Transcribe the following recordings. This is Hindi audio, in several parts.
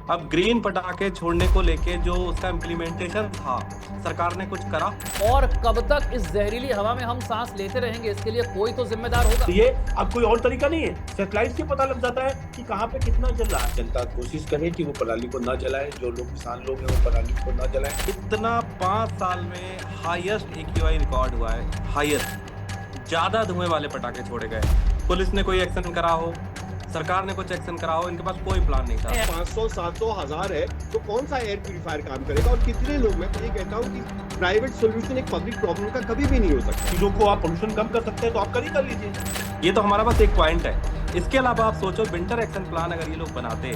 अब ग्रीन पटाखे छोड़ने को लेके जो उसका इम्प्लीमेंटेशन था, सरकार ने कुछ करा? और कब तक इस जहरीली हवा में हम सांस लेते रहेंगे, इसके लिए कोई तो जिम्मेदार होगा। तो ये अब कोई और तरीका नहीं है, सैटेलाइट से पता लग जाता है कि कहाँ पे कितना जल रहा है। जनता कोशिश करे कि वो पराली को ना जलाए, जो लोग किसान लोग हैं वो पराली को ना जलाए। इतना 5 साल में हाईएस्ट AQI रिकॉर्ड हुआ है, हाईएस्ट। ज्यादा धुएं वाले पटाखे छोड़े गए। पुलिस ने कोई एक्शन करा हो, सरकार ने कुछ एक्शन करा हो, इनके पास कोई प्लान नहीं था। 500, 700, 1000 है तो कौन सा एयर प्यूरिफायर काम करेगा और कितने लोग? मैं तो ये कहता हूँ कि प्राइवेट सोल्यूशन एक पब्लिक प्रॉब्लम का कभी भी नहीं हो सकता। चीजों को आप पोल्यूशन कम कर सकते हैं तो आप कर लीजिए। ये तो हमारा पास एक पॉइंट है। इसके अलावा आप सोचो, विंटर एक्शन प्लान अगर ये लोग बनाते।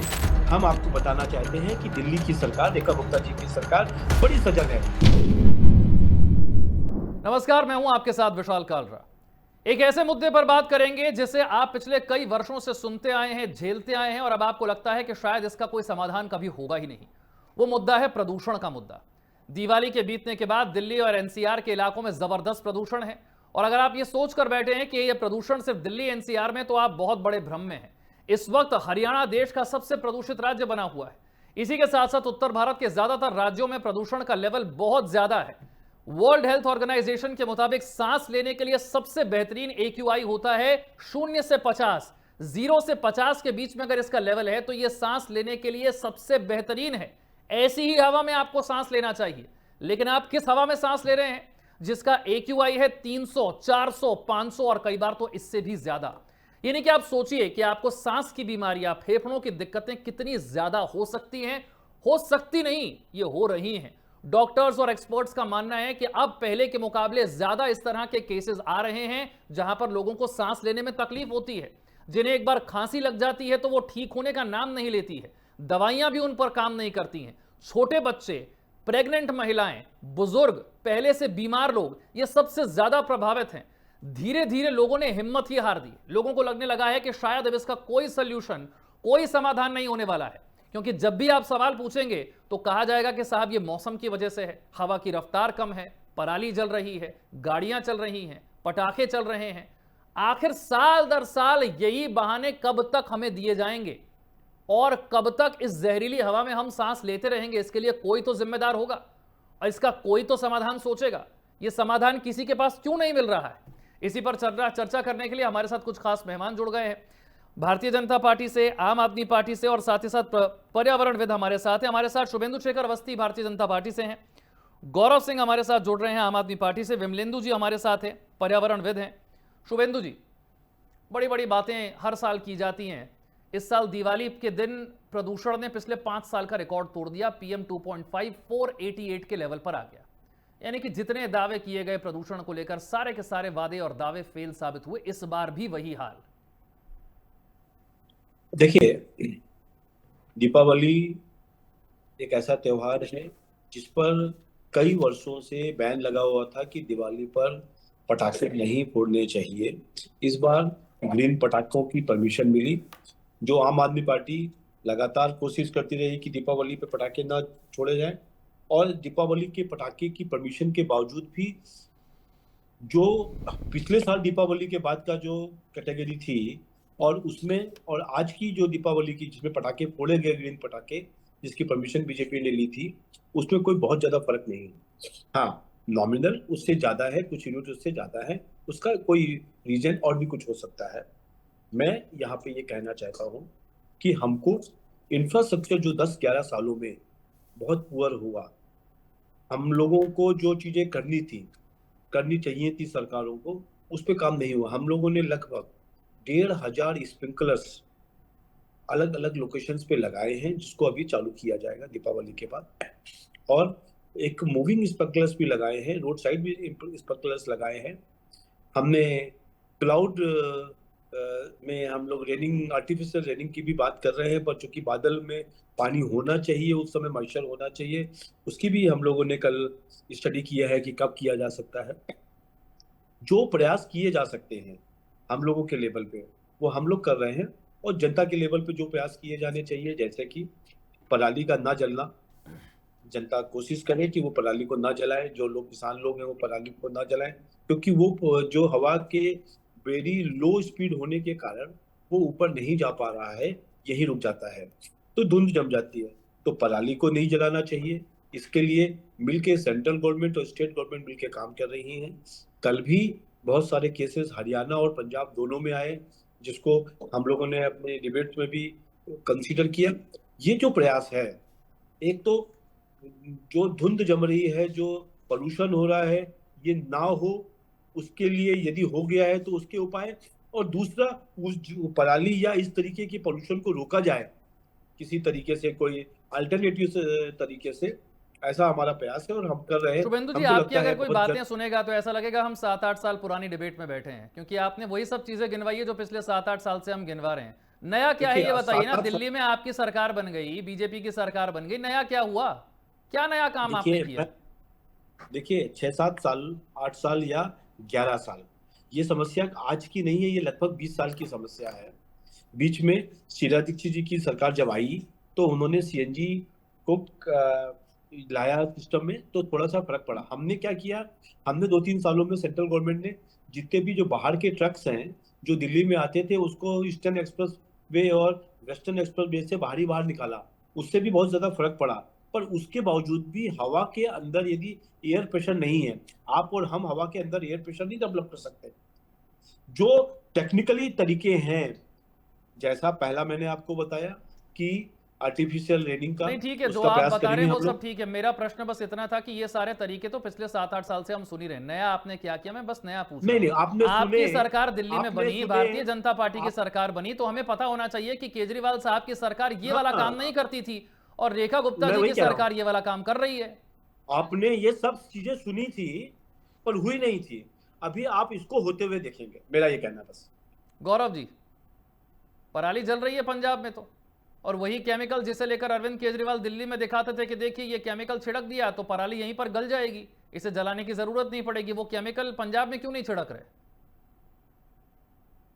हम आपको बताना चाहते हैं कि दिल्ली की सरकार, रेखा गुप्ता जी की सरकार बड़ी सजग है। नमस्कार, मैं हूं आपके साथ विशाल कालरा। एक ऐसे मुद्दे पर बात करेंगे जिसे आप पिछले कई वर्षों से सुनते आए हैं, झेलते आए हैं और अब आपको लगता है कि शायद इसका कोई समाधान कभी होगा ही नहीं। वो मुद्दा है प्रदूषण का मुद्दा। दिवाली के बीतने के बाद दिल्ली और NCR के इलाकों में जबरदस्त प्रदूषण है और अगर आप ये सोच कर बैठे हैं कि ये प्रदूषण सिर्फ दिल्ली NCR में, तो आप बहुत बड़े भ्रम में हैं। इस वक्त हरियाणा देश का सबसे प्रदूषित राज्य बना हुआ है। इसी के साथ साथ उत्तर भारत के ज्यादातर राज्यों में प्रदूषण का लेवल बहुत ज्यादा है। वर्ल्ड हेल्थ ऑर्गेनाइजेशन के मुताबिक सांस लेने के लिए सबसे बेहतरीन AQI होता है 0 से 50। 0 से 50 के बीच में अगर इसका लेवल है तो यह सांस लेने के लिए सबसे बेहतरीन है। ऐसी ही हवा में आपको सांस लेना चाहिए। लेकिन आप किस हवा में सांस ले रहे हैं जिसका AQI है 300, 400, 500 और कई बार तो इससे भी ज्यादा। यानी कि आप सोचिए कि आपको सांस की बीमारियां, फेफड़ों की दिक्कतें कितनी ज्यादा हो सकती हैं। हो सकती नहीं, ये हो रही हैं। डॉक्टर्स और एक्सपर्ट्स का मानना है कि अब पहले के मुकाबले ज्यादा इस तरह के केसेस आ रहे हैं जहां पर लोगों को सांस लेने में तकलीफ होती है। जिन्हें एक बार खांसी लग जाती है तो वो ठीक होने का नाम नहीं लेती है। दवाइयां भी उन पर काम नहीं करती हैं। छोटे बच्चे, प्रेग्नेंट महिलाएं, बुजुर्ग, पहले से बीमार लोग, ये सबसे ज्यादा प्रभावित हैं। धीरे धीरे लोगों ने हिम्मत ही हार दी। लोगों को लगने लगा है कि शायद अब इसका कोई सोल्यूशन, कोई समाधान नहीं होने वाला है। क्योंकि जब भी आप सवाल पूछेंगे तो कहा जाएगा कि साहब ये मौसम की वजह से है, हवा की रफ्तार कम है, पराली जल रही है, गाड़ियां चल रही हैं, पटाखे चल रहे हैं। आखिर साल दर साल यही बहाने कब तक हमें दिए जाएंगे और कब तक इस जहरीली हवा में हम सांस लेते रहेंगे? इसके लिए कोई तो जिम्मेदार होगा और इसका कोई तो समाधान सोचेगा। यह समाधान किसी के पास क्यों नहीं मिल रहा है? इसी पर चर्चा करने के लिए हमारे साथ कुछ खास मेहमान जुड़ गए हैं। भारतीय जनता पार्टी से, आम आदमी पार्टी से और साथ ही साथ पर्यावरणविद हमारे साथ हैं। हमारे साथ शुभेंदु शेखर अवस्थी भारतीय जनता पार्टी से हैं। गौरव सिंह हमारे साथ जुड़ रहे हैं आम आदमी पार्टी से। विमलेंदु जी हमारे साथ हैं, पर्यावरणविद हैं। शुभेंदु जी, बड़ी बड़ी बातें हर साल की जाती हैं। इस साल दिवाली के दिन प्रदूषण ने पिछले 5 साल का रिकॉर्ड तोड़ दिया। PM 2.5 488 के लेवल पर आ गया। यानी कि जितने दावे किए गए प्रदूषण को लेकर, सारे के सारे वादे और दावे फेल साबित हुए। इस बार भी वही हाल। देखिए, दीपावली एक ऐसा त्योहार है जिस पर कई वर्षों से बैन लगा हुआ था कि दिवाली पर पटाखे नहीं फोड़ने चाहिए। इस बार ग्रीन पटाखों की परमिशन मिली। जो आम आदमी पार्टी लगातार कोशिश करती रही कि दीपावली पे पटाखे ना छोड़े जाएं, और दीपावली के पटाखे की परमिशन के बावजूद भी जो पिछले साल दीपावली के बाद का जो कैटेगरी थी और उसमें और आज की जो दीपावली की जिसमें पटाखे फोड़े गए, ग्रीन पटाखे, जिसकी परमिशन बीजेपी ने ली थी, उसमें कोई बहुत ज्यादा फर्क नहीं है। हाँ, नॉमिनल उससे ज्यादा है, कुछ यूनिट उससे ज्यादा है, उसका कोई रीजन और भी कुछ हो सकता है। मैं यहाँ पे ये कहना चाहता हूँ कि हमको इंफ्रास्ट्रक्चर जो 10-11 सालों में बहुत पुअर हुआ, हम लोगों को जो चीजें करनी चाहिए थी सरकारों को, उस पर काम नहीं हुआ। हम लोगों ने लगभग 1500 स्प्रिंकलर्स अलग अलग लोकेशंस पे लगाए हैं, जिसको अभी चालू किया जाएगा दीपावली के बाद। और एक मूविंग स्प्रिंकलर्स भी लगाए हैं, रोड साइड भी स्प्रिंकलर्स लगाए हैं। हमने क्लाउड में हम लोग रेनिंग, आर्टिफिशियल रेनिंग की भी बात कर रहे हैं, पर चूंकि बादल में पानी होना चाहिए, उस समय मॉइस्चर होना चाहिए, उसकी भी हम लोगों ने कल स्टडी किया है कि कब किया जा सकता है। जो प्रयास किए जा सकते हैं हम लोगों के लेवल पे, वो हम लोग कर रहे हैं। और जनता के लेवल पे जो प्रयास किए जाने चाहिए, जैसे कि पराली का ना जलना, जनता कोशिश करे कि वो पराली को ना जलाए, जो लोग किसान लोग हैं वो पराली को ना जलाएं, क्योंकि वो जो हवा के वेरी लो स्पीड होने के कारण वो ऊपर नहीं जा पा रहा है, यही रुक जाता है, तो धुंध जम जाती है। तो पराली को नहीं जलाना चाहिए। इसके लिए मिलके सेंट्रल गवर्नमेंट और स्टेट गवर्नमेंट मिलके काम कर रही हैं। कल भी बहुत सारे केसेस हरियाणा और पंजाब दोनों में आए, जिसको हम लोगों ने अपने डिबेट में भी कंसीडर किया। ये जो प्रयास है, एक तो जो धुंध जम रही है, जो पोल्यूशन हो रहा है, ये ना हो, उसके लिए यदि हो गया है तो उसके उपाय, और दूसरा उस पराली या इस तरीके की पोल्यूशन को रोका जाए किसी तरीके से, कोई अल्टरनेटिव तरीके से। ऐसा हमारा प्रयास है और हम कर रहे हैं। शुभेंदु जी, हमको आपकी लगता है अगर कोई बहुत बातें सुनेगा तो ऐसा लगेगा हम 7-8 साल पुरानी डिबेट में बैठे हैं, क्योंकि आपने वही सब चीजें गिनवाई है जो पिछले 7-8 साल से हम गिनवा रहे हैं। नया क्या है देखिए, ये बताइए ना। 7-8 दिल्ली में आपकी सरकार बन गई, बीजेपी की सरकार बन गई, नया क्या हुआ? क्या नया काम आपने किया? देखिए 6-7 साल, 8 साल या 11 साल, ये समस्या आज की नहीं है, ये लगभग 20 साल की समस्या है। बीच में शीला दीक्षित जी की सरकार जब आई तो उन्होंने सीएनजी को लाया सिस्टम में, तो थोड़ा सा फर्क पड़ा। हमने क्या किया, हमने 2-3 सालों में सेंट्रल गवर्नमेंट ने जितने भी जो बाहर के ट्रक्स हैं जो दिल्ली में आते थे, उसको ईस्टर्न एक्सप्रेस वे और वेस्टर्न एक्सप्रेस वे से बाहर निकाला। उससे भी बहुत ज्यादा फर्क पड़ा। पर उसके बावजूद भी हवा के अंदर यदि एयर प्रेशर नहीं है, आप और हम हवा के अंदर एयर प्रेशर नहीं डेवलप कर सकते। जो टेक्निकली तरीके हैं, जैसा पहला मैंने आपको बताया कि आर्टिफिशियल रेनिंग का, नहीं ठीक है, जो उसका आप प्रयास बता रहे करेंगे हैं वो हम सब लोग। ठीक है। मेरा प्रश्न बस इतना था कि ये सारे तरीके तो पिछले 7-8 साल से हम सुन ही रहे हैं, नया आपने क्या किया? मैं बस नया पूछ रहा नहीं, हूं। आपने आपकी सुने, सरकार दिल्ली में आपने बनी, सुने, भारतीय जनता पार्टी की आप, सरकार बनी, तो हमें पता होना चाहिए कि केजरीवाल साहब की सरकार ये वाला काम नहीं हाँ, करती थी और रेखा गुप्ता मैं जी वही की कह रहा सरकार हूँ। ये वाला काम कर रही है। आपने ये सब चीजें सुनी थी पर हुई नहीं थी। अभी आप इसको होते हुए देखेंगे, मेरा ये कहना बस। गौरव जी, पराली जल रही है पंजाब में तो, और वही केमिकल जिसे लेकर अरविंद केजरीवाल दिल्ली में दिखाते थे कि देखिए ये केमिकल छिड़क दिया तो पराली यहीं पर गल जाएगी, इसे जलाने की जरूरत नहीं पड़ेगी। वो केमिकल पंजाब में क्यों नहीं छिड़क रहे?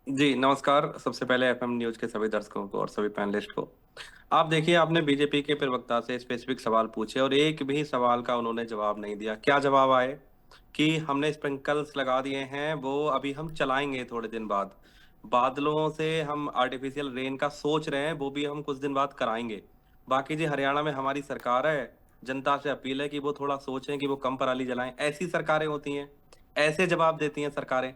जी नमस्कार। सबसे पहले एफएम न्यूज के सभी दर्शकों को और सभी पैनलिस्ट को, आप देखिए, आपने बीजेपी के प्रवक्ता से स्पेसिफिक सवाल पूछे और एक भी सवाल का उन्होंने जवाब नहीं दिया। क्या जवाब आए कि हमने स्प्रिंकल्स लगा दिए हैं, वो अभी हम चलाएंगे थोड़े दिन बाद। बादलों से हम आर्टिफिशियल रेन का सोच रहे हैं, वो भी हम कुछ दिन बाद कराएंगे। बाकी जी हरियाणा में हमारी सरकार है, जनता से अपील है कि वो थोड़ा सोचें कि वो कम पराली जलाएं। ऐसी सरकारें होती हैं, ऐसे जवाब देती हैं सरकारें,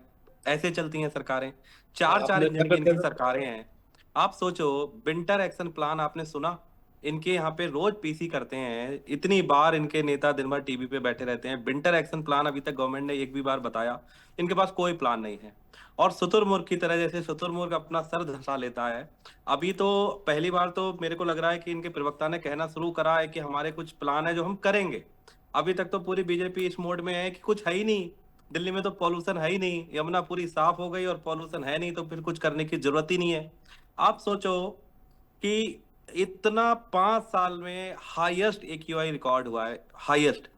ऐसे चलती हैं सरकारें। चार चार आपने इंजन की इनकी सरकारें हैं। आप सोचो, विंटर एक्शन प्लान आपने सुना? इनके यहाँ पे रोज पीसी करते हैं, इतनी बार इनके नेता दिन भर टीवी पे बैठे रहते हैं। विंटर एक्शन प्लान अभी तक गवर्नमेंट ने एक भी बार बताया? इनके पास कोई प्लान नहीं है। और शुतुरमुर्ग की तरह, जैसे शुतुरमुर्ग अपना सर धंसा लेता है, अभी तो पहली बार तो मेरे को लग रहा है कि इनके प्रवक्ता ने कहना शुरू करा है कि हमारे कुछ प्लान है जो हम करेंगे। अभी तक तो पूरी बीजेपी इस मोड में है कि कुछ है ही नहीं, दिल्ली में तो पॉल्यूशन है ही नहीं, यमुना पूरी साफ हो गई और पॉल्यूशन है नहीं, तो फिर कुछ करने की जरूरत ही नहीं है। आप सोचो कि इतना 5 साल में हाईएस्ट एक्यूआई रिकॉर्ड हुआ है, हाईएस्ट।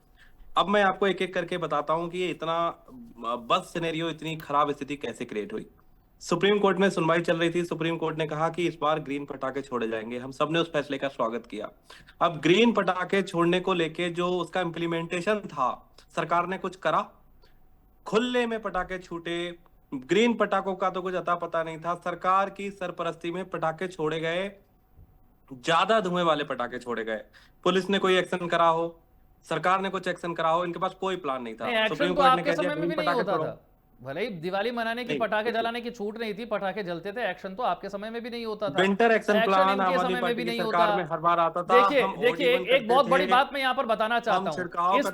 अब मैं आपको एक एक करके बताता हूं कि ये इतना बस सिनेरियो, इतनी खराब स्थिति कैसे क्रिएट हुई। सुप्रीम कोर्ट में सुनवाई चल रही थी, सुप्रीम कोर्ट ने कहा कि इस बार ग्रीन पटाखे छोड़े जाएंगे। हम सब ने उस फैसले का स्वागत किया। अब ग्रीन पटाखे छोड़ने को लेके जो उसका इम्प्लीमेंटेशन था, सरकार ने कुछ करा? खुले में पटाखे छूटे, ग्रीन पटाखों का तो कुछ अता पता नहीं था। सरकार की सरपरस्ती में पटाखे छोड़े गए, ज्यादा धुएं वाले पटाखे छोड़े गए। पुलिस ने कोई एक्शन करा हो, सरकार ने कुछ एक्शन करा हो, इनके पास कोई प्लान नहीं था। नहीं, एक्शन सुप्रीम तो कोर्ट ने आपके कह दिया समय में ग्रीन भी नहीं पटाखे होता छोड़ो। था। भले ही दिवाली मनाने की, नहीं, पटाखे जलाने की छूट नहीं थी, पटाखे जलते थे, एक्शन तो आपके समय में भी नहीं होता था। विंटर एक्शन एक्शन प्लान इनके आम आदमी समय में पार्टी भी की नहीं सरकार होता। में हर बार आता था। देखिए हम देखिए, OD1 एक बहुत करते बड़ी थे, बात मैं यहां पर बताना हम चाहता छिड़काव हूं। करते थे।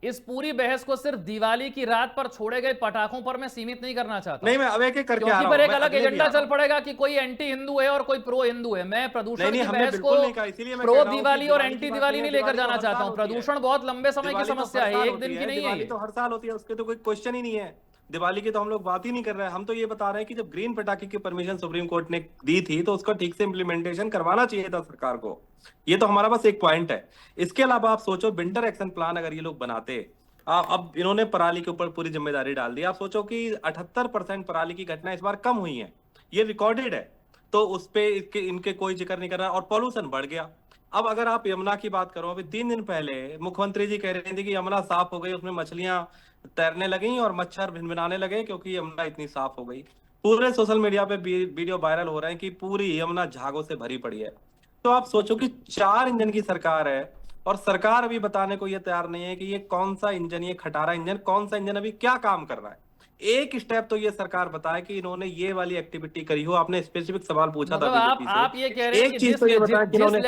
इस पूरी बहस को सिर्फ दिवाली की रात पर छोड़े गए पटाखों पर मैं सीमित नहीं करना चाहता, नहीं, मैं अब एक एक करके आ क्योंकि रहा फिर हूं, एक मैं अलग अगले भी एजेंडा आ रहा चल हूं। पड़ेगा कि कोई एंटी हिंदू है और कोई प्रो हिंदू है। मैं प्रदूषण नहीं, की हमने बहस को बिल्कुल नहीं कहा, इसीलिए मैं प्रो कह रहा हूं कि दिवाली और दिवाली एंटी की बात दिवाली नहीं है। नहीं लेकर दिवाली तो जाना हर चाहता साल हूं। होती है, प्रदूषण बहुत लंबे समय की दिवाली तो समस्या हर है, साल एक होती दिन की है, नहीं है दिवाली ये। तो हर साल होती है, उसके तो कोई क्वेश्चन ही नहीं है। दिवाली की तो हम लोग बात ही नहीं कर रहे हैं। हम तो ये बता रहे हैं कि जब ग्रीन पटाखे की परमिशन सुप्रीम कोर्ट ने दी थी तो उसका ठीक से इंप्लीमेंटेशन करवाना चाहिए था सरकार को। ये तो हमारा बस एक पॉइंट है। इसके अलावा आप सोचो, विंटर एक्शन प्लान अगर ये लोग बनाते, अब इन्होंने पराली के ऊपर पूरी जिम्मेदारी डाल दी। आप सोचो कि 78% पराली की घटना इस बार कम हुई है, ये रिकॉर्डेड है, तो उस पे इनके कोई जिक्र नहीं कर रहा, और पॉल्यूशन बढ़ गया। अब अगर आप यमुना की बात करो, अभी 3 दिन पहले मुख्यमंत्री जी कह रहे थे कि यमुना साफ हो गई, उसमें मछलियां तैरने लगी और मच्छर भिनभिनाने लगे क्योंकि यमुना इतनी साफ हो गई। पूरे सोशल मीडिया पे वीडियो वायरल हो रहे हैं कि पूरी यमुना झागों से भरी पड़ी है। तो आप सोचो कि 4 इंजन की सरकार है और सरकार अभी बताने को ये तैयार नहीं है कि ये कौन सा इंजन, ये खटारा इंजन कौन सा इंजन अभी क्या काम कर रहा है। एक स्टेप तो ये सरकार बताए कि इन्होंने ये वाली एक्टिविटी करी हो। आपने स्पेसिफिक सवाल पूछा था मतलब बीजेपी से, आप ये कह रहे हैं कि एक चीज तो ये बताया कि इन्होंने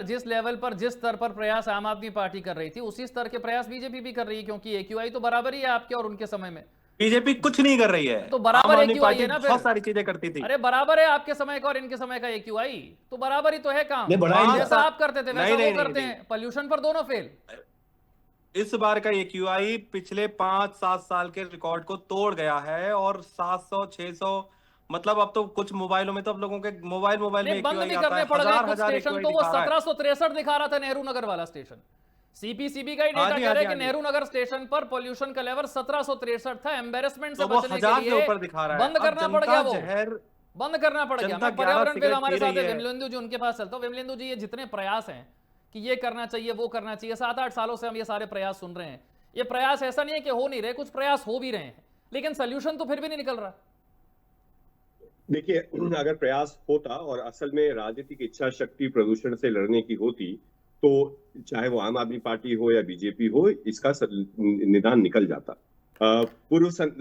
जिस लेवल पर जिस स्तर पर प्रयास आम आदमी पार्टी कर रही थी, उसी स्तर के प्रयास बीजेपी भी कर रही है, क्योंकि AQI तो बराबर ही है आपके और उनके समय में। बीजेपी कुछ नहीं कर रही है, तो बराबर आम आदमी AQI पार्टी है ना फिर। बहुत सारी चीजें करती थी। अरे बराबर है आपके समय का और इनके समय का AQI, तो बराबर ही तो है काम। नहीं, बढ़ा ही नहीं जैसा था। आप करते थे वैसा वो करते हैं, पोल्यूशन पर दोनों फेल। इस बार का AQI पिछले 5-7 साल के रिकॉर्ड को तोड़ गया है और 700-600, मतलब अब तो कुछ मोबाइलों में तो अब लोगों के मोबाइल में बंद AQI भी आता करने है, पड़ गए कुछ हजार स्टेशन, AQI तो वो दिखा रहा है। 1763 दिखा रहा था नेहरू नगर वाला स्टेशन। CPCB का ही हाँ डेटा जी, कह हाँ रहा जी, है कि हाँ जी। नेहरू नगर स्टेशन पर पोल्यूशन का लेवल 1763 था। एम्बेरसमेंट से तो वो बचने 1000 के से लिए ऊपर दिखा रहा है। बंद अब करना पड़ गया, वो जहर बंद करना पड़ गया। जनता मैं 11 पर्यावरण पे सिगरेट हमारे पी साथ है रही है। विमलेंदु जी, उनके पास चलता हूं। विमलेंदु जी, ये जितने प्रयास हैं कि ये करना चाहिए वो करना चाहिए, 7-8 सालों से हम ये सारे प्रयास सुन रहे हैं। ये प्रयास ऐसा नहीं है कि हो नहीं रहे, कुछ प्रयास हो भी रहे हैं, लेकिन सोल्यूशन तो फिर भी नहीं निकल रहा। देखिए, अगर प्रयास होता और असल में राजनीतिक इच्छा शक्ति प्रदूषण से लड़ने की होती, तो चाहे वो आम आदमी पार्टी हो या बीजेपी हो, इसका निदान निकल जाता।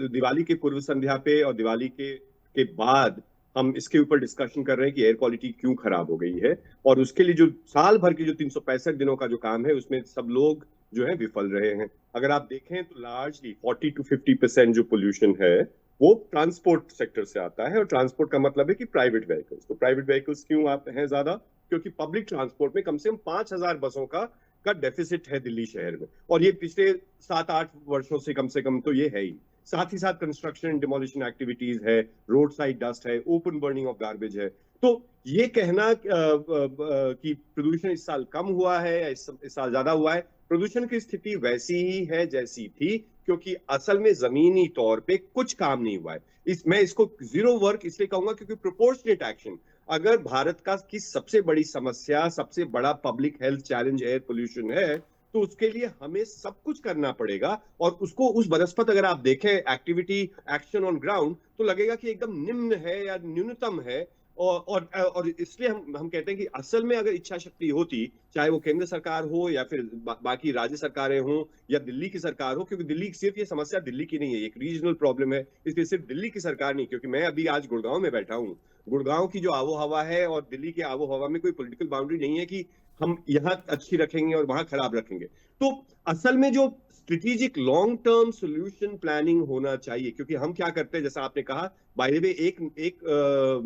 दिवाली के पूर्व संध्या पे और दिवाली के बाद हम इसके ऊपर डिस्कशन कर रहे हैं कि एयर क्वालिटी क्यों खराब हो गई है, और उसके लिए जो साल भर के जो 365 दिनों का जो काम है उसमें सब लोग जो है विफल रहे हैं। अगर आप देखें तो लार्जली 40 to 50% जो पोल्यूशन है वो ट्रांसपोर्ट सेक्टर से आता है, और ट्रांसपोर्ट का मतलब है कि प्राइवेट व्हीकल्स। तो प्राइवेट व्हीकल्स क्यों आते हैं ज्यादा? क्योंकि पब्लिक ट्रांसपोर्ट में कम से कम 5000 बसों का डेफिसिट है दिल्ली शहर में, और ये पिछले 7-8 वर्षों से कम तो ये है ही। साथ ही साथ कंस्ट्रक्शन एंड डिमोलिशन एक्टिविटीज है, रोड साइड डस्ट है, ओपन बर्निंग ऑफ गार्बेज है। तो ये कहना कि प्रदूषण इस साल कम हुआ है या इस साल ज्यादा हुआ है, प्रदूषण की स्थिति वैसी ही है जैसी थी, क्योंकि असल में जमीनी तौर पे कुछ काम नहीं हुआ है। मैं इसको जीरो वर्क इसलिए कहूंगा क्योंकि प्रोपोर्शनेट एक्शन, अगर भारत की सबसे बड़ी समस्या, सबसे बड़ा public health challenge air pollution है, तो उसके लिए हमें सब कुछ करना पड़ेगा। और उसको उस बनस्पत अगर आप देखें एक्टिविटी एक्शन ऑन ग्राउंड, तो लगेगा कि एकदम निम्न है या न्यूनतम है। और इसलिए हम कहते हैं कि असल में अगर इच्छा शक्ति होती, चाहे वो केंद्र सरकार हो या फिर बाकी राज्य सरकारें हों या दिल्ली की सरकार हो, क्योंकि दिल्ली सिर्फ ये समस्या दिल्ली की नहीं है, एक रीजनल प्रॉब्लम है, इसलिए सिर्फ दिल्ली की सरकार नहीं। क्योंकि मैं अभी आज गुड़गांव में बैठा हूँ, गुड़गांव की जो आबो हवा है और दिल्ली की आबो हवा में कोई पॉलिटिकल बाउंड्री नहीं है कि हम यहाँ अच्छी रखेंगे और वहां खराब रखेंगे। तो असल में जो strategic long term solution planning होना चाहिए, क्योंकि हम क्या करते हैं, जैसा आपने कहा, बाय द वे एक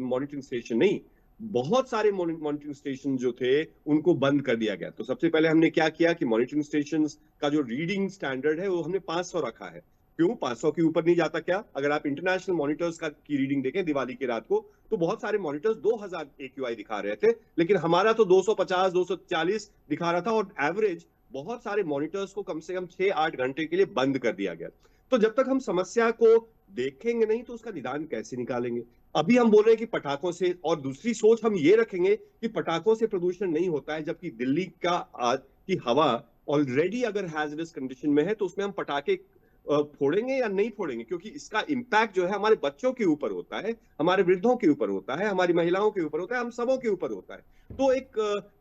मॉनिटरिंग स्टेशन नहीं, बहुत सारे मॉनिटरिंग स्टेशन जो थे उनको बंद कर दिया गया। तो सबसे पहले हमने क्या किया कि मॉनिटरिंग स्टेशन का जो रीडिंग स्टैंडर्ड है वो हमने 500 रखा है। क्यों 500 के ऊपर नहीं जाता क्या? अगर आप इंटरनेशनल मॉनिटर्स की रीडिंग देखें दिवाली की रात को, तो बहुत सारे मॉनिटर्स 2000 AQI दिखा रहे थे, लेकिन हमारा तो 250 240 दिखा रहा था, और एवरेज बहुत सारे मॉनिटर्स को कम से कम 6-8 घंटे के लिए बंद कर दिया गया। तो जब तक हम समस्या को देखेंगे नहीं तो उसका निदान कैसे निकालेंगे? अभी हम बोल रहे हैं कि पटाखों से, और दूसरी सोच हम ये रखेंगे कि पटाखों से प्रदूषण नहीं होता है, जबकि दिल्ली की हवा ऑलरेडी अगर हैजरस कंडीशन में है, तो उसमें हम पटाखे फोड़ेंगे या नहीं फोड़ेंगे? क्योंकि इसका इंपैक्ट जो है हमारे बच्चों के ऊपर होता है, हमारे वृद्धों के ऊपर होता है, हमारी महिलाओं के ऊपर होता है, हम सबों के ऊपर होता है। तो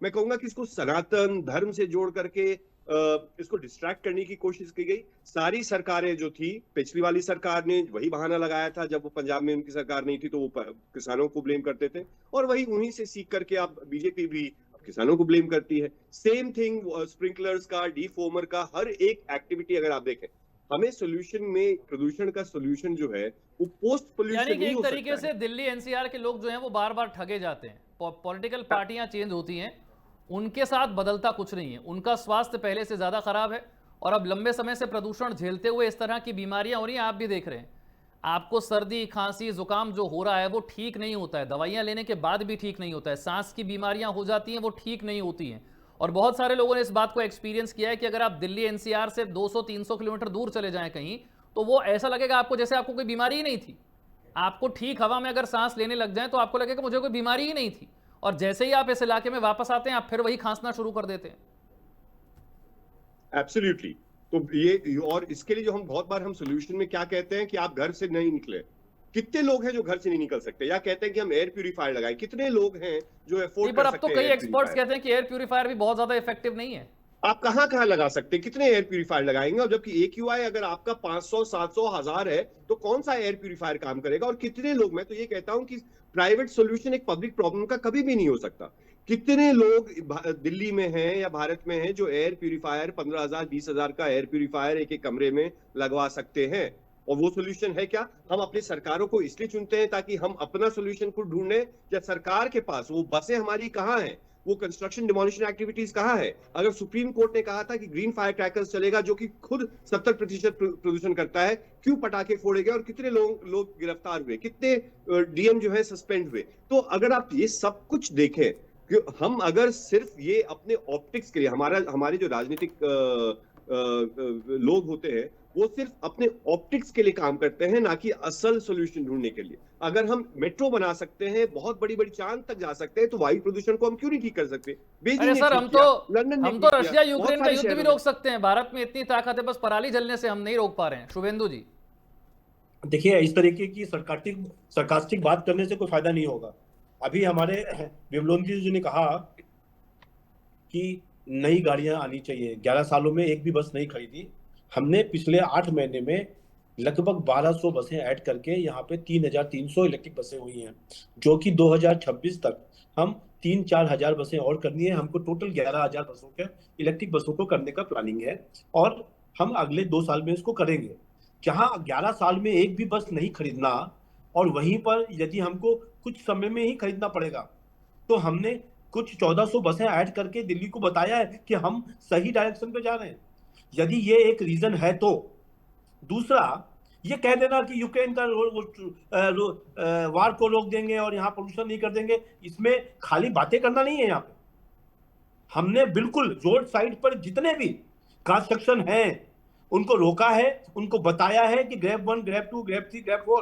मैं कहूंगा कि इसको सनातन धर्म से जोड़ करके इसको डिस्ट्रैक्ट करने की कोशिश की गई। सारी सरकारें जो थी, पिछली वाली सरकार ने वही बहाना लगाया था, जब वो पंजाब में उनकी सरकार नहीं थी तो वो किसानों को ब्लेम करते थे, और वही उन्हीं से सीख करके अब बीजेपी भी किसानों को ब्लेम करती है। सेम थिंग स्प्रिंकलर्स का, डीफोमर का, हर एक एक्टिविटी अगर आप देखें, हमें सोल्यूशन में प्रदूषण का सोल्यूशन जो है वो पोस्ट पोल्यूशन यानी कि नहीं एक हो सकता तरीके है। से दिल्ली NCR के लोग जो हैं वो बार बार ठगे जाते हैं। पॉलिटिकल पार्टियां चेंज होती हैं, उनके साथ बदलता कुछ नहीं है, उनका स्वास्थ्य पहले से ज्यादा खराब है, और अब लंबे समय से प्रदूषण झेलते हुए इस तरह की बीमारियां हो रही हैं। आप भी देख रहे हैं, आपको सर्दी खांसी जुकाम जो हो रहा है वो ठीक नहीं होता है, दवाइयां लेने के बाद भी ठीक नहीं होता है, सांस की बीमारियां हो जाती हैं वो ठीक नहीं होती हैं। और बहुत सारे लोगों ने इस बात को एक्सपीरियंस किया है कि अगर आप दिल्ली NCR से 200-300 किलोमीटर दूर चले जाएं कहीं, तो वो ऐसा लगेगा आपको जैसे आपको कोई बीमारी ही नहीं थी। आपको ठीक हवा में अगर सांस लेने लग जाएं तो आपको लगेगा मुझे कोई बीमारी ही नहीं थी, और जैसे ही आप इस इलाके में वापस आते हैं आप फिर वही खांसना शुरू कर देते हैं। एब्सोल्युटली। तो ये, और इसके लिए जो हम बहुत बार हम सोल्यूशन में क्या कहते हैं कि आप घर से नहीं निकले, कितने लोग हैं जो घर से नहीं निकल सकते, या कहते हैं कि हम एयर प्यूरिफायर लगाएं, कितने लोग हैं जो अफोर्ड पर कर अब तो सकते कई हैं एक्सपर्ट्स कहते हैं कि एयर प्यूरिफायर भी बहुत ज्यादा इफेक्टिव नहीं है। आप कहाँ कहाँ लगा सकते हैं, कितने एयर प्यूरिफायर लगाएंगे? और जबकि AQI अगर आपका 500, 700, 1000 है तो कौन सा एयर प्यूरिफायर काम करेगा? और कितने लोग, मैं तो ये कहता हूं कि प्राइवेट सॉल्यूशन एक पब्लिक प्रॉब्लम का कभी भी नहीं हो सकता। कितने लोग दिल्ली में हैं या भारत में हैं जो एयर प्यूरिफायर 15,000, 20,000 का एयर प्यूरिफायर एक एक कमरे में लगवा सकते हैं? और वो सोल्यूशन है क्या? हम अपनी सरकारों को इसलिए चुनते हैं ताकि हम अपना सोल्यूशन खुद ढूंढें, या सरकार के पास वो बसें हमारी कहाँ हैं, वो कंस्ट्रक्शन डिमोलिशन एक्टिविटीज कहाँ है? अगर सुप्रीम कोर्ट ने कहा था कि ग्रीन फायर क्रैकर्स चलेगा जो कि खुद 70% प्रदूषण करता है, क्यों पटाखे फोड़ेगा? और कितने लोग गिरफ्तार हुए, कितने DM जो है सस्पेंड हुए? तो अगर आप ये सब कुछ देखें कि हम अगर सिर्फ ये अपने ऑप्टिक्स के लिए, हमारे जो राजनीतिक लोग होते हैं वो सिर्फ अपने ऑप्टिक्स के लिए काम करते हैं, ना कि असल सॉल्यूशन ढूंढने के लिए। अगर हम मेट्रो बना सकते हैं, बहुत बड़ी बड़ी चांद तक जा सकते हैं, तो वायु प्रदूषण को हम क्यों नहीं ठीक कर सकते? अरे बीजिंग ने सर, ठीक किया, लंदन ने हम ठीक तो किया, रशिया बहुत यूक्रेन का सारे युद्ध भी शहरों रोक में। सकते हैं। भारत में इतनी ताकत है, बस पराली जलने से हम नहीं रोक पा रहे हैं। शुभेंदु जी, देखिए, इस तरीके की सरकास्टिक बात करने से कोई फायदा नहीं होगा। अभी हमारे विमलोंदी जी ने कहा कि नई गाड़ियां आनी चाहिए, 11 सालों में एक भी बस नहीं खरीदी। हमने पिछले 8 महीने में लगभग 1200 बसें ऐड करके यहाँ पे 3300 इलेक्ट्रिक बसें हुई हैं, जो कि 2026 तक हम 3-4 हजार बसें और करनी है। हमको टोटल 11,000 बसों के इलेक्ट्रिक बसों को करने का प्लानिंग है, और हम अगले 2 साल में इसको करेंगे। जहां 11 साल में एक भी बस नहीं खरीदना, और वहीं पर यदि हमको कुछ समय में ही खरीदना पड़ेगा, तो हमने कुछ 1400 बसें ऐड करके दिल्ली को बताया है कि हम सही डायरेक्शन पे जा रहे हैं। यदि ये एक रीजन है तो दूसरा, ये कह देना कि यूक्रेन का वार को रोक देंगे और यहाँ पोल्यूशन नहीं कर देंगे, इसमें खाली बातें करना नहीं है। यहाँ पे हमने बिल्कुल रोड साइड पर जितने भी कंस्ट्रक्शन हैं उनको रोका है, उनको बताया है कि ग्रेप 1, ग्रेप 2, ग्रेप 3, ग्रेप 4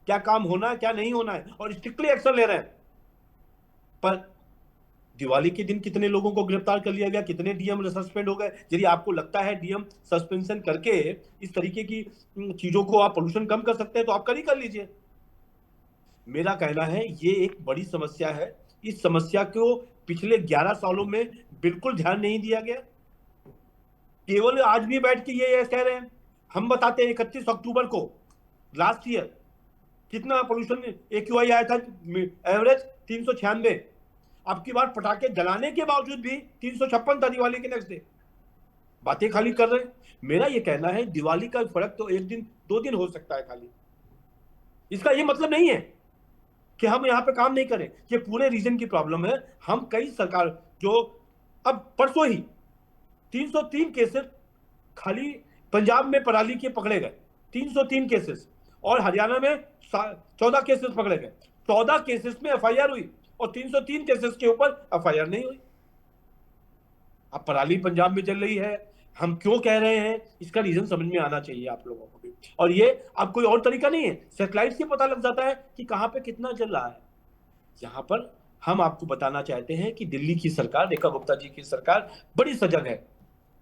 क्या काम होना है, क्या नहीं होना है, और स्ट्रिक्टली एक्शन ले रहे हैं। पर दिवाली के दिन कितने लोगों को गिरफ्तार कर लिया गया, कितने DM सस्पेंड हो गए? यदि आपको लगता है DM सस्पेंशन करके इस तरीके की चीजों को आप पोल्यूशन कम कर सकते हैं, तो आप कर लीजिए। मेरा कहना है ये एक बड़ी समस्या है। इस समस्या को पिछले 11 सालों में बिल्कुल ध्यान नहीं दिया गया। केवल आज भी बैठ के ये कह रहे हैं। हम बताते हैं 31 अक्टूबर को लास्ट ईयर कितना पोल्यूशन AQI आया था, एवरेज 396। अब की बार पटाखे जलाने के बावजूद भी 356 था दिवाली के नेक्स्ट डे। बातें खाली कर रहे हैं। मेरा ये कहना है दिवाली का फर्क तो 1 दिन 2 दिन हो सकता है खाली। इसका ये मतलब नहीं है कि हम यहाँ पे काम नहीं करें। ये पूरे रीजन की प्रॉब्लम है। हम कई सरकार जो अब परसों ही 303 केसेस खाली पंजाब में पराली के पकड़े गए, 303 केसेस, और हरियाणा में 14 केसेस पकड़े गए। 14 केसेस में FIR हुई और 303 केसेस के ऊपर FIR नहीं हुई। अब पराली पंजाब में जल रही है, हम क्यों कह रहे हैं, इसका रीजन समझ में आना चाहिए आप लोगों को भी। और ये अब कोई और तरीका नहीं है, सैटेलाइट से पता लग जाता है कि कहां पे कितना जल रहा है। यहां पर हम आपको बताना चाहते हैं कि दिल्ली की सरकार, रेखा गुप्ता जी की सरकार बड़ी सजग है,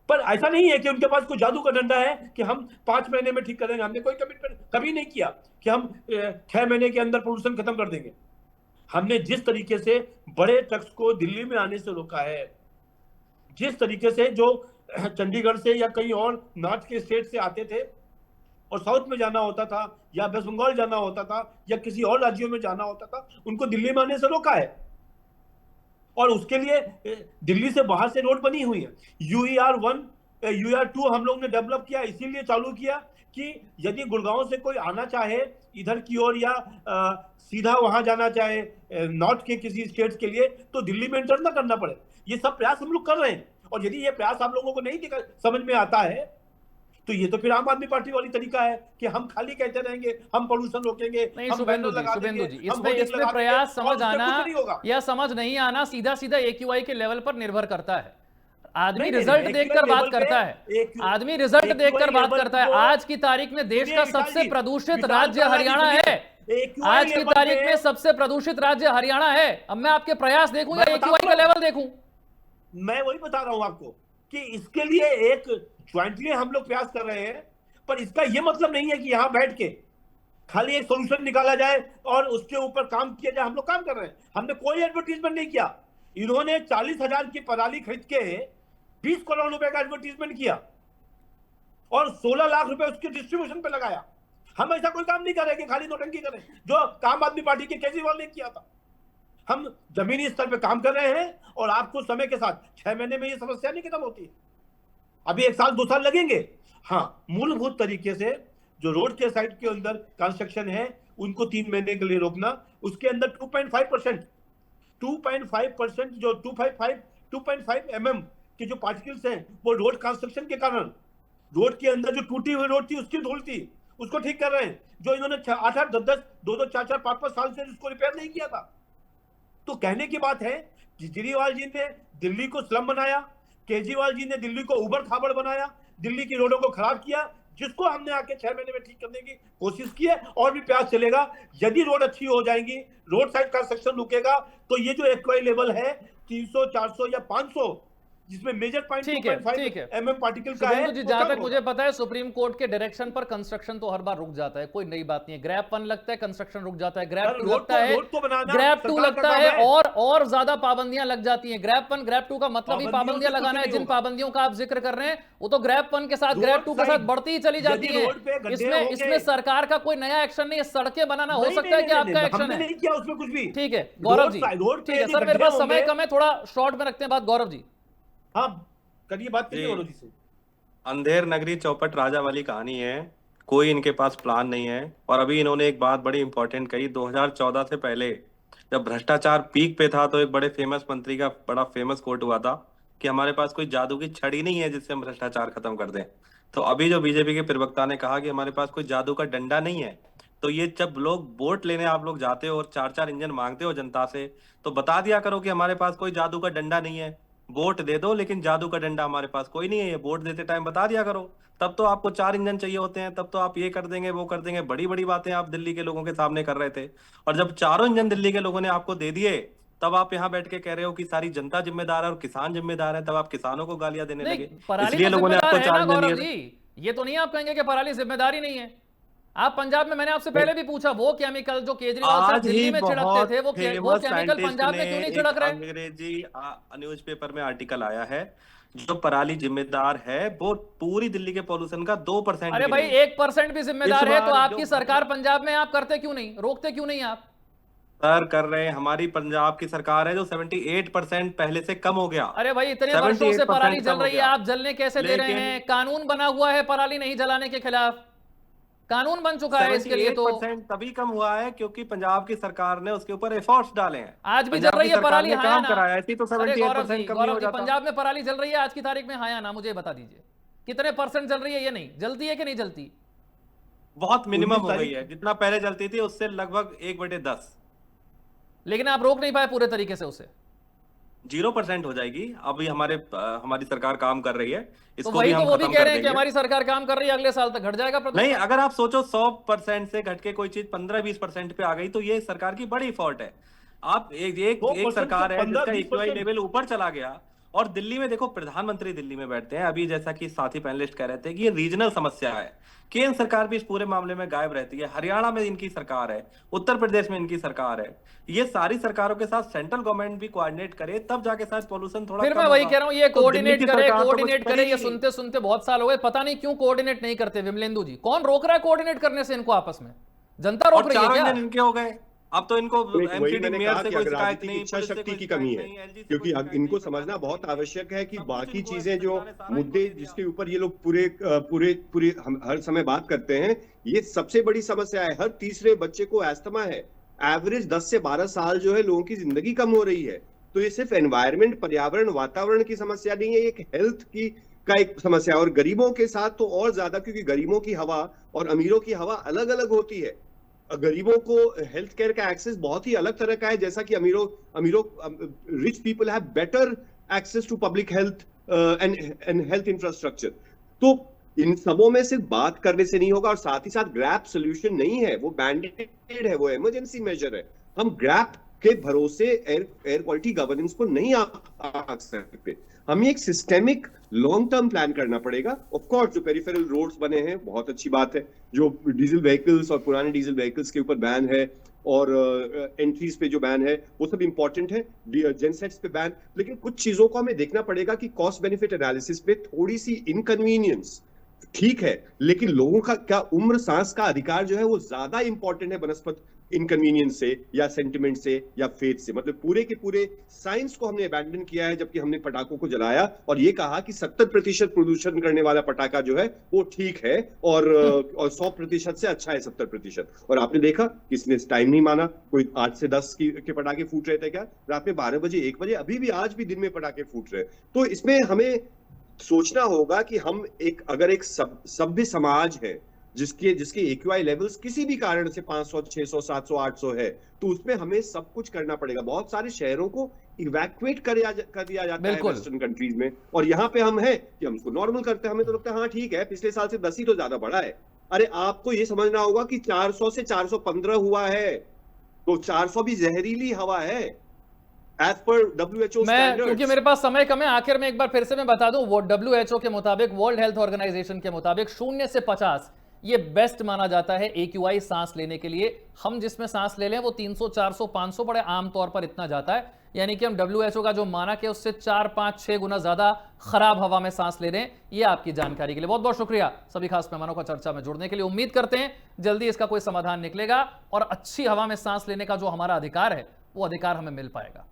पर ऐसा नहीं है कि उनके पास कोई जादू का डंडा है कि हम 5 महीने में ठीक करेंगे। हमने कोई कमिटमेंट कभी नहीं किया कि हम 6 महीने के अंदर पोल्यूशन खत्म कर देंगे। हमने जिस तरीके से बड़े ट्रक्स को दिल्ली में आने से रोका है, जिस तरीके से जो चंडीगढ़ से या कहीं और नॉर्थ के स्टेट से आते थे और साउथ में जाना होता था या वेस्ट बंगाल जाना होता था या किसी और राज्यों में जाना होता था, उनको दिल्ली में आने से रोका है। और उसके लिए दिल्ली से बाहर से रोड बनी हुई है। UER 1, UER 2 हम लोग ने डेवलप किया, इसीलिए चालू किया कि यदि गुड़गांव से कोई आना चाहे इधर की ओर या सीधा वहां जाना चाहे नॉर्थ के किसी स्टेट के लिए, तो दिल्ली में एंटर ना करना पड़े। ये सब प्रयास हम लोग कर रहे हैं। और यदि ये प्रयास आप लोगों को नहीं समझ में आता है, तो ये तो फिर आम आदमी पार्टी वाली तरीका है कि हम खाली कहते रहेंगे हम पोल्यूशन रोकेंगे। नहीं हम शुभेंदु जी, इसमें प्रयास समझ आना या समझ नहीं आना सीधा सीधा AQI के लेवल पर निर्भर करता है। आदमी रिजल्ट देखकर बात करता है, आदमी रिजल्ट देखकर बात करता है। आज की तारीख में देश का सबसे प्रदूषित राज्य हरियाणा है। आज की तारीख में सबसे प्रदूषित राज्य हरियाणा है। अब मैं आपके प्रयास देखूं या AQI का लेवल देखूं? मैं वही बता रहा हूं आपको कि इसके लिए एक ज्वाइंटली हम लोग प्रयास कर रहे हैं, पर इसका यह मतलब नहीं है कि यहां बैठ के खाली एक सोल्यूशन निकाला जाए और उसके ऊपर काम किया जाए। हम लोग काम कर रहे हैं, हमने कोई एडवर्टीजमेंट नहीं किया। इन्होंने 40,000 की पराली खरीद के 20 करोड़ रुपए का एडवर्टीजमेंट किया और 16 लाख रुपए उसके डिस्ट्रीब्यूशन पे लगाया। हम ऐसा कोई काम नहीं कर रहे कि खाली नोटंकी करें, जो आम आदमी पार्टी के केजरीवाल ने किया था। हम जमीनी स्तर पे काम कर रहे हैं और आपको समय के साथ 6 महीने में ये समस्या नहीं खत्म होती, अभी 1 साल 2 साल लगेंगे। हाँ, मूलभूत तरीके से जो रोड के साइड के अंदर कंस्ट्रक्शन है उनको 3 महीने के लिए रोकना, उसके अंदर 2.5% जो 2.5 mm के जो पार्टिकल्स हैं वो रोड कंस्ट्रक्शन के कारण, रोड के अंदर जो टूटी हुई रोड थी उसकी धूल थी, उसको ठीक कर रहे हैं। जो इन्होंने 8-8, 10-10, 2-2, 4-4, 5-5 साल से उसको रिपेयर नहीं किया था। तो कहने की बात है, केजरीवाल जी ने दिल्ली को स्लम बनाया, केजरीवाल जी ने दिल्ली को उबड़ खाबड़ बनाया, दिल्ली की रोडों को खराब किया, जिसको हमने आके 6 महीने में ठीक करने की कोशिश की है और भी प्रयास चलेगा। यदि रोड अच्छी हो जाएंगी, रोड साइड कंस्ट्रक्शन रुकेगा, तो ये जो एक्वाई लेवल है 300, 400 या 500, जिसमें मेजर पॉइंट 2.5 mm पार्टिकल का है, जी, जहां तक मुझे पता है सुप्रीम कोर्ट के डायरेक्शन पर कंस्ट्रक्शन तो हर बार रुक जाता है, कोई नई बात नहीं है। ग्रैप 1 लगता है, कंस्ट्रक्शन रुक जाता है, ग्रैप 2 लगता है, ग्रैप 2 लगता है और ज्यादा पाबंदियां लग जाती हैं। ग्रैप 1 ग्रैप 2 का मतलब ही पाबंदियां लगाना है। जिन पाबंदियों का आप जिक्र कर रहे हैं वो तो ग्रैप 1 के साथ ग्रैप 2 के साथ बढ़ती ही चली जाती है। इसमें सरकार का कोई नया एक्शन नहीं है। सड़कें बनाना हो सकता है कि आपका एक्शन है, नहीं किया उसमें कुछ भी। ठीक है गौरव जी, ठीक है सर, मेरे पास समय कम है, थोड़ा शॉर्ट में रखते हैं बात। गौरव जी, हाँ करिए बात, करिए गौरव जी से। अंधेर नगरी चौपट राजा वाली कहानी है, कोई इनके पास प्लान नहीं है। और अभी इन्होंने एक बात बड़ी इंपॉर्टेंट कही, 2014 से पहले जब भ्रष्टाचार पीक पे था तो एक बड़े फेमस मंत्री का बड़ा फेमस कोट हुआ था कि हमारे पास कोई जादू की छड़ी नहीं है जिससे हम भ्रष्टाचार खत्म कर दें। तो अभी जो बीजेपी के प्रवक्ता ने कहा कि हमारे पास कोई जादू का डंडा नहीं है, तो ये जब लोग वोट लेने आप लोग जाते हो और 4-4 इंजन मांगते हो जनता से, तो बता दिया करो कि हमारे पास कोई जादू का डंडा नहीं है, वोट दे दो लेकिन जादू का डंडा हमारे पास कोई नहीं है, ये वोट देते टाइम बता दिया करो। तब तो आपको 4 इंजन चाहिए होते हैं, तब तो आप ये कर देंगे वो कर देंगे, बड़ी बड़ी बातें आप दिल्ली के लोगों के सामने कर रहे थे। और जब 4 इंजन दिल्ली के लोगों ने आपको दे दिए, तब आप यहाँ बैठ के कह रहे हो कि सारी जनता जिम्मेदार है और किसान जिम्मेदार है, तब आप किसानों को गालियां देने लगे। इसलिए लोगों ने आपको 4 इंजन दिए। ये तो नहीं आप कहेंगे कि पराली जिम्मेदारी नहीं है। आप पंजाब में, मैंने आपसे पहले भी पूछा, वो केमिकल जो केजरीवाल साहब दिल्ली में छिड़कते थे, वो केमिकल पंजाब में क्यों नहीं छिड़क रहे? अंग्रेजी न्यूज़पेपर में आर्टिकल आया है, जो पराली जिम्मेदार है वो पूरी दिल्ली के पॉल्यूशन का 2%। अरे भाई 1% भी जिम्मेदार है तो आपकी सरकार पंजाब में आप करते क्यों नहीं, रोकते क्यों नहीं आप? सर कर रहे हैं, हमारी पंजाब की सरकार है जो 78% पहले से कम हो गया। अरे भाई इतने वर्षों से पराली जल रही है, आप जलने कैसे दे रहे हैं? कानून बना हुआ है पराली नहीं जलाने के खिलाफ, कानून बन चुका है इसके लिए। तो तभी कम हुआ है क्योंकि पंजाब की सरकार ने उसके ऊपर एफर्ट्स डाले हैं। आज भी जल रही है पराली, हाँ काम ना? कराया थी तो 78% कम हो जाता। पंजाब में पराली जल रही है आज की तारीख में, हाँ या ना? मुझे बता दीजिए कितने परसेंट जल रही है? ये नहीं जलती है कि नहीं जलती? बहुत मिनिमम हो गई है, जितना पहले जलती थी उससे लगभग 1/10। लेकिन आप रोक नहीं पाए पूरे तरीके से उसे। 0% हो जाएगी। अभी हमारी सरकार काम कर रही है, इसको तो भी हम वो भी खत्म कह कर रहे हैं कि देंगे। हमारी सरकार काम कर रही है, अगले साल तक घट जाएगा प्रदूषण। नहीं, अगर आप सोचो 100% से घट के कोई चीज 15-20% पे आ गई तो ये सरकार की बड़ी फॉल्ट है। आप एक सरकार है जिसका एक्यूआई लेवल ऊपर चला गया। और दिल्ली में देखो, प्रधानमंत्री दिल्ली में बैठते हैं, अभी जैसा कि साथी पैनलिस्ट कह रहे थे कि ये रीजनल समस्या है, केंद्र सरकार भी इस पूरे मामले में गायब रहती है। हरियाणा में इनकी सरकार है, उत्तर प्रदेश में इनकी सरकार है, ये सारी सरकारों के साथ सेंट्रल गवर्नमेंट भी कोऑर्डिनेट करे तब जाके शायद पॉल्यूशन थोड़ा फिर मैं वही कह रहा हूँ, ये कोऑर्डिनेट करे, ये सुनते सुनते बहुत साल हो गए, पता नहीं क्यों कोऑर्डिनेट नहीं करते। विमलेंदु जी, कौन रोक रहा है कोऑर्डिनेट करने से इनको आपस में? जनता रोक रही है क्या? इनके हो गए, अब तो इनको एमसीडी मेयर से कोई शिकायत नहीं, इच्छा शक्ति की कमी है। क्योंकि इनको समझना बहुत आवश्यक है कि बाकी चीजें जो मुद्दे जिसके ऊपर ये लोग पूरे हर समय बात करते हैं, ये सबसे बड़ी समस्या है। हर तीसरे बच्चे को अस्थमा है। एवरेज 10 से 12 साल जो है लोगों की जिंदगी कम हो रही है। तो ये सिर्फ एनवायरमेंट, पर्यावरण, वातावरण की समस्या नहीं है, एक हेल्थ की का एक समस्या। और गरीबों के साथ तो और ज्यादा, क्योंकि गरीबों की हवा और अमीरों की हवा अलग अलग होती है। गरीबों को हेल्थ केयर का एक्सेस बहुत ही अलग तरह का है, जैसा कि rich people have better access to public health and health infrastructure. तो इन सबों में सिर्फ बात करने से नहीं होगा, और साथ ही साथ ग्रैप सोल्यूशन नहीं है, वो बैंडेड है, वो इमरजेंसी मेजर है। हम ग्रैप के भरोसे एयर क्वालिटी गवर्नेंस को नहीं आ सकते। हमें एक सिस्टेमिक लॉन्ग टर्म प्लान करना पड़ेगा। ऑफ कोर्स जो पेरिफेरल रोड्स बने हैं बहुत अच्छी बात है, जो डीजल व्हीकल्स और पुराने डीजल व्हीकल्स के ऊपर बैन है और एंट्रीज पे जो बैन है वो सब इंपॉर्टेंट है, जेनसेट्स पे बैन, लेकिन कुछ चीजों को हमें देखना पड़ेगा कि कॉस्ट बेनिफिट एनालिसिस पे थोड़ी सी इनकन्वीनियंस ठीक है, लेकिन लोगों का क्या उम्र सांस का अधिकार जो है वो ज्यादा इंपॉर्टेंट है बनस्पत इनकन्वीनियंस से या सेंटिमेंट से या फेथ से। मतलब पूरे के पूरे साइंस को हमने अबैंडन किया है, जबकि हमने पटाखों को जलाया और ये कहा कि 70% प्रदूषण करने वाला पटाखा जो है वो ठीक है और 100% से अच्छा है 70%। और आपने देखा किसने टाइम नहीं माना, कोई 8 से 10 के पटाखे फूट रहे थे क्या रात में 12 बजे 1 बजे, अभी भी आज भी दिन में पटाखे फूट रहे। तो इसमें हमें सोचना होगा कि हम अगर एक सभ्य समाज है जिसके AQI लेवल्स किसी भी कारण से 500, 600, 700, 800 है, तो उसमें हमें सब कुछ करना पड़ेगा। बहुत सारे शहरों को इवैक्यूएट कर दिया जाता है वेस्टर्न कंट्रीज में, और यहाँ पे हम हैं कि हम उसको नॉर्मल करते हैं। हमें तो लगता है हाँ ठीक है, पिछले साल से 10 ही तो ज्यादा बढ़ा है। अरे आपको ये समझना होगा कि 400 से 415 हुआ है, तो 400 भी जहरीली हवा है एज पर WHO स्टैंडर्ड्स। क्योंकि मेरे पास समय कम है, आखिर में एक बार फिर से मैं बता दूं, वो WHO के मुताबिक, वर्ल्ड हेल्थ ऑर्गेनाइजेशन के मुताबिक 0 से 50 ये बेस्ट माना जाता है AQI सांस लेने के लिए। हम जिसमें सांस ले लें वो 300, 400, 500 बड़े आमतौर पर इतना जाता है, यानी कि हम WHO का जो मानक है उससे 4, 5, 6 गुना ज्यादा खराब हवा में सांस ले रहे हैं। ये आपकी जानकारी के लिए बहुत बहुत शुक्रिया सभी खास मेहमानों का चर्चा में जुड़ने के लिए। उम्मीद करते हैं जल्दी इसका कोई समाधान निकलेगा और अच्छी हवा में सांस लेने का जो हमारा अधिकार है वो अधिकार हमें मिल पाएगा।